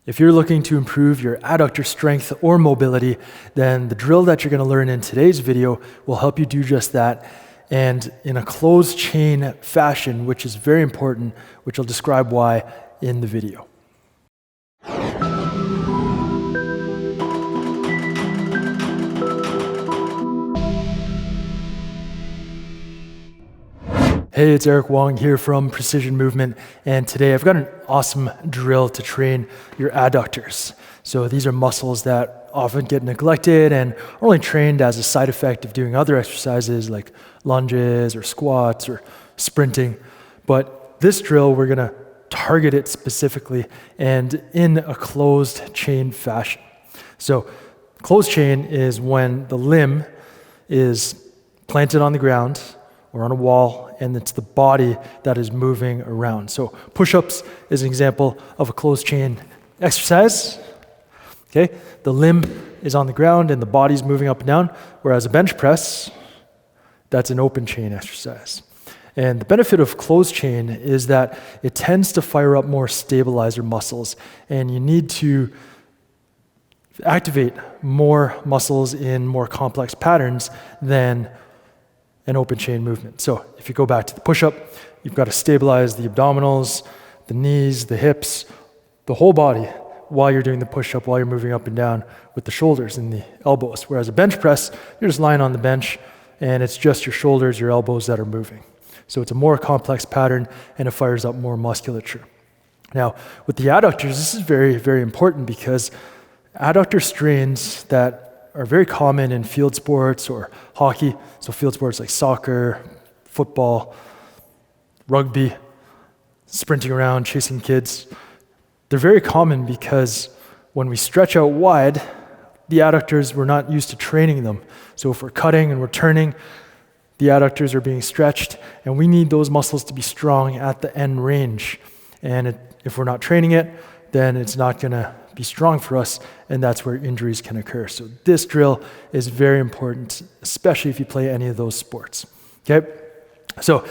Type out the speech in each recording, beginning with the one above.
If you're looking to improve your adductor strength or mobility, then the drill that you're going to learn in today's video will help you do just that, and in a closed chain fashion, which is very important, which I'll describe why in the video. Hey, it's Eric Wong here from Precision Movement, and today I've got an awesome drill to train your adductors. So these are muscles that often get neglected and are only trained as a side effect of doing other exercises like lunges or squats or sprinting. But this drill, we're gonna target it specifically and in a closed chain fashion. So closed chain is when the limb is planted on the ground or on a wall, and it's the body that is moving around. So push-ups is an example of a closed chain exercise. Okay, the limb is on the ground and the body's moving up and down, whereas a bench press, that's an open chain exercise. And the benefit of closed chain is that it tends to fire up more stabilizer muscles, and you need to activate more muscles in more complex patterns than an open chain movement. So if you go back to the push-up, you've got to stabilize the abdominals, the knees, the hips, the whole body while you're doing the push-up, while you're moving up and down with the shoulders and the elbows. Whereas a bench press, you're just lying on the bench and it's just your shoulders, your elbows that are moving. So it's a more complex pattern and it fires up more musculature. Now, with the adductors, this is very, very important because adductor strains that are very common in field sports or hockey, so field sports like soccer, football, rugby, sprinting around, chasing kids. They're very common because when we stretch out wide, the adductors, we're not used to training them. So if we're cutting and we're turning, the adductors are being stretched, and we need those muscles to be strong at the end range. And if we're not training it, then it's not gonna be strong for us, and that's where injuries can occur. So this drill is very important, especially if you play any of those sports. Okay? So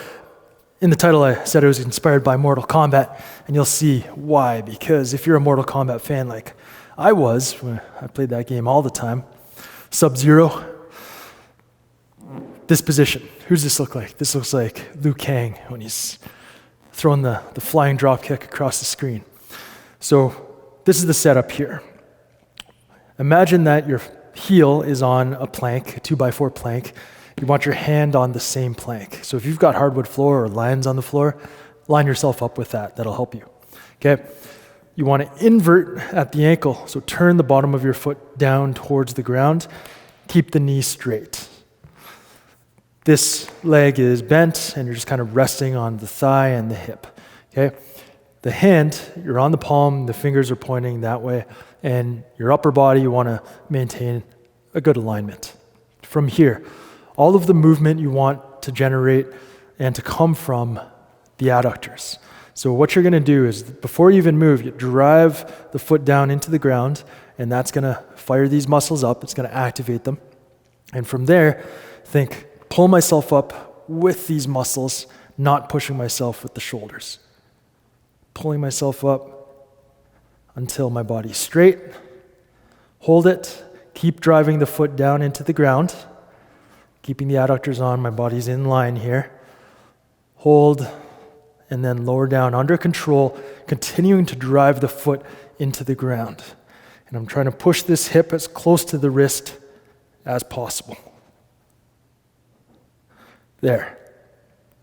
in the title, I said it was inspired by Mortal Kombat, and you'll see why. Because if you're a Mortal Kombat fan like I was, when I played that game all the time, Sub-Zero, this position, who does this look like? This looks like Liu Kang when he's throwing the flying dropkick across the screen. So this is the setup here. Imagine that your heel is on a plank, a 2x4 plank. You want your hand on the same plank. So if you've got hardwood floor or lines on the floor, line yourself up with that. That'll help you. Okay? You want to invert at the ankle. So turn the bottom of your foot down towards the ground. Keep the knee straight. This leg is bent and you're just kind of resting on the thigh and the hip. Okay? The hand, you're on the palm, the fingers are pointing that way, and your upper body, you want to maintain a good alignment. From here, all of the movement you want to generate and to come from the adductors. So what you're going to do is, before you even move, you drive the foot down into the ground, and that's going to fire these muscles up, it's going to activate them. And from there, think, pull myself up with these muscles, not pushing myself with the shoulders. Pulling myself up until my body's straight. Hold it. Keep driving the foot down into the ground. Keeping the adductors on. My body's in line here. Hold, and then lower down under control, continuing to drive the foot into the ground. And I'm trying to push this hip as close to the wrist as possible. There.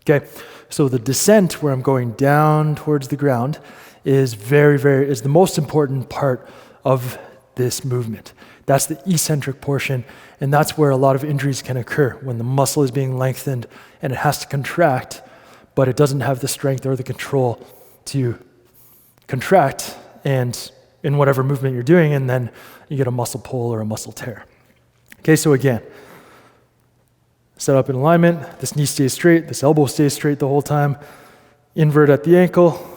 Okay, so the descent where I'm going down towards the ground is is the most important part of this movement. That's the eccentric portion, and that's where a lot of injuries can occur when the muscle is being lengthened and it has to contract, but it doesn't have the strength or the control to contract and in whatever movement you're doing, and then you get a muscle pull or a muscle tear. Okay, so again, set up in alignment, this knee stays straight, this elbow stays straight the whole time, invert at the ankle,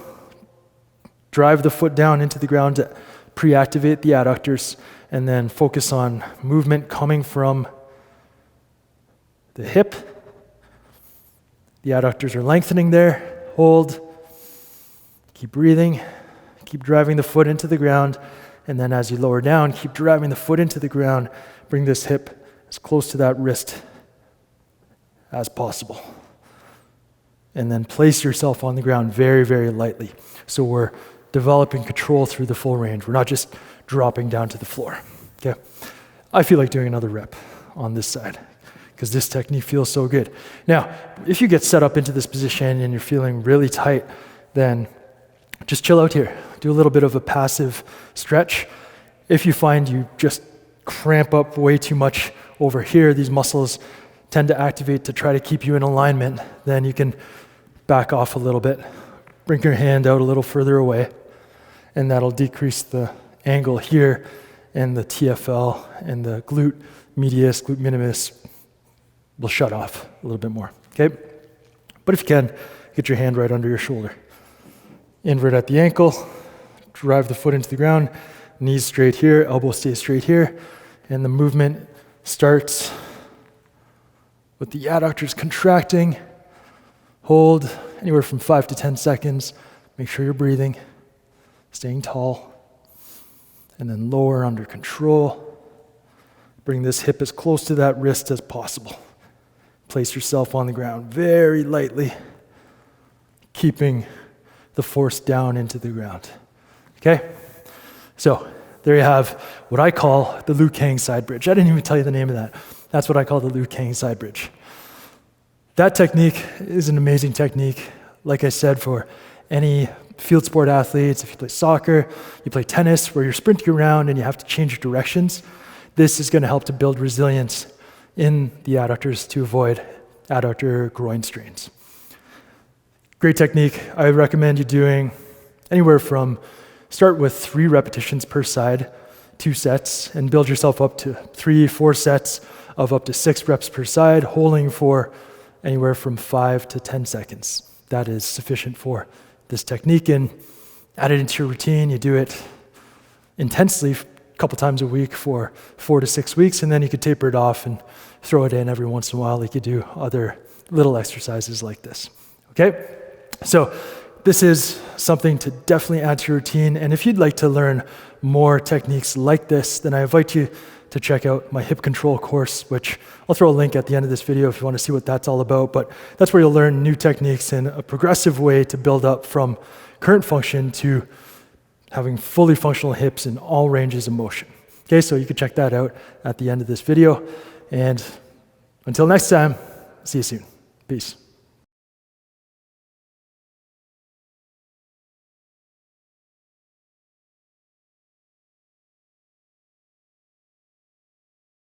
drive the foot down into the ground to pre-activate the adductors, and then focus on movement coming from the hip. The adductors are lengthening there, hold, keep breathing, Keep driving the foot into the ground, and then as you lower down, keep driving the foot into the ground. Bring this hip as close to that wrist as possible. And then place yourself on the ground very, very lightly. So we're developing control through the full range. We're not just dropping down to the floor. Okay? I feel like doing another rep on this side because this technique feels so good. Now, if you get set up into this position and you're feeling really tight, then just chill out here. Do a little bit of a passive stretch. If you find you just cramp up way too much over here, these muscles tend to activate to try to keep you in alignment, then you can back off a little bit. Bring your hand out a little further away, and that'll decrease the angle here, and the TFL and the glute medius, glute minimus will shut off a little bit more, okay? But if you can, get your hand right under your shoulder. Invert at the ankle, drive the foot into the ground, knees straight here, elbow stays straight here, and the movement starts with the adductors contracting. Hold anywhere from 5 to 10 seconds. Make sure you're breathing, staying tall, and then lower under control. Bring this hip as close to that wrist as possible. Place yourself on the ground very lightly, keeping the force down into the ground. Okay? So there you have what I call the Liu Kang side bridge. I didn't even tell you the name of that. That's what I call the Liu Kang side bridge. That technique is an amazing technique, like I said, for any field sport athletes. If you play soccer, you play tennis, where you're sprinting around and you have to change your directions, this is going to help to build resilience in the adductors to avoid adductor groin strains. Great technique. I recommend you doing anywhere from, start with 3 repetitions per side, 2 sets, and build yourself up to 3, 4 sets of up to 6 reps per side, holding for anywhere from 5 to 10 seconds. That is sufficient for this technique, and add it into your routine. You do it intensely a couple times a week for 4 to 6 weeks, and then you could taper it off and throw it in every once in a while. You could do other little exercises like this. Okay? So this is something to definitely add to your routine, and if you'd like to learn more techniques like this, then I invite you to check out my hip control course, which I'll throw a link at the end of this video if you want to see what that's all about. But that's where you'll learn new techniques in a progressive way to build up from current function to having fully functional hips in all ranges of motion. Okay, so you can check that out at the end of this video. And until next time, see you soon. Peace.